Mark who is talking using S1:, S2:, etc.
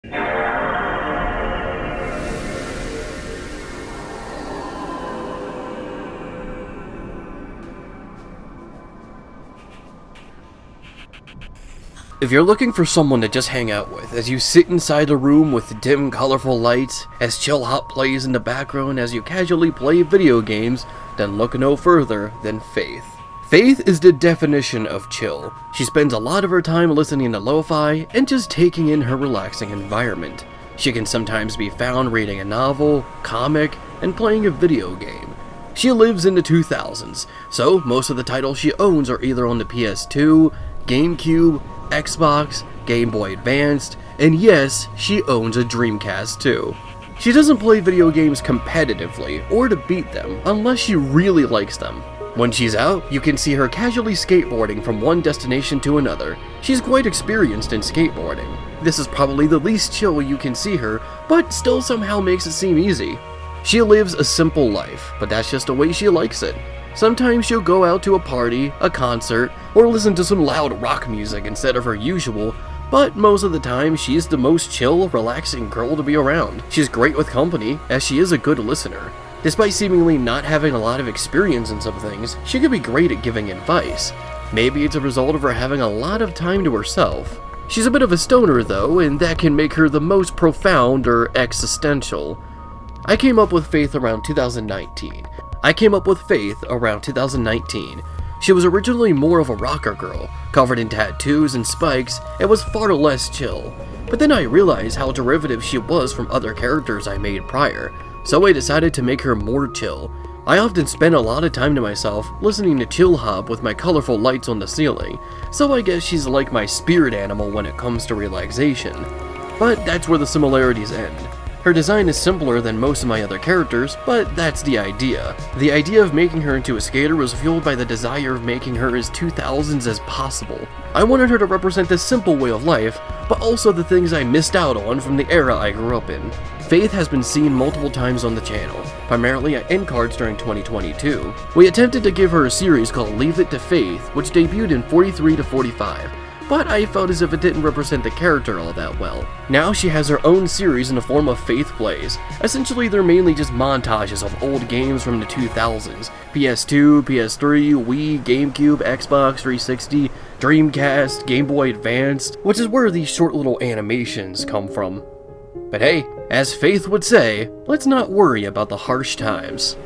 S1: If you're looking for someone to just hang out with as you sit inside a room with dim, colorful lights, as chillhop plays in the background as you casually play video games, then look no further than Faith. Faith is the definition of chill. She spends a lot of her time listening to lo-fi and just taking in her relaxing environment. She can sometimes be found reading a novel, comic, and playing a video game. She lives in the 2000s, so most of the titles she owns are either on the PS2, GameCube, Xbox, Game Boy Advanced, and yes, she owns a Dreamcast too. She doesn't play video games competitively or to beat them unless she really likes them. When she's out, you can see her casually skateboarding from one destination to another. She's quite experienced in skateboarding. This is probably the least chill you can see her, but still somehow makes it seem easy. She lives a simple life, but that's just the way she likes it. Sometimes she'll go out to a party, a concert, or listen to some loud rock music instead of her usual, but most of the time she's the most chill, relaxing girl to be around. She's great with company, as she is a good listener. Despite seemingly not having a lot of experience in some things, she could be great at giving advice. Maybe it's a result of her having a lot of time to herself. She's a bit of a stoner though, and that can make her the most profound or existential. I came up with Faith around 2019. She was originally more of a rocker girl, covered in tattoos and spikes, and was far less chill. But then I realized how derivative she was from other characters I made prior, so I decided to make her more chill. I often spend a lot of time to myself listening to chillhop with my colorful lights on the ceiling, so I guess she's like my spirit animal when it comes to relaxation. But that's where the similarities end. Her design is simpler than most of my other characters, but that's the idea. The idea of making her into a skater was fueled by the desire of making her as 2000s as possible. I wanted her to represent this simple way of life, but also the things I missed out on from the era I grew up in. Faith has been seen multiple times on the channel, primarily at Endcards during 2022. We attempted to give her a series called Leave It to Faith, which debuted in 43 to 45. But I felt as if it didn't represent the character all that well. Now she has her own series in the form of Faith Plays. Essentially, they're mainly just montages of old games from the 2000s. PS2, PS3, Wii, GameCube, Xbox 360, Dreamcast, Game Boy Advanced, which is where these short little animations come from. But hey, as Faith would say, let's not worry about the harsh times.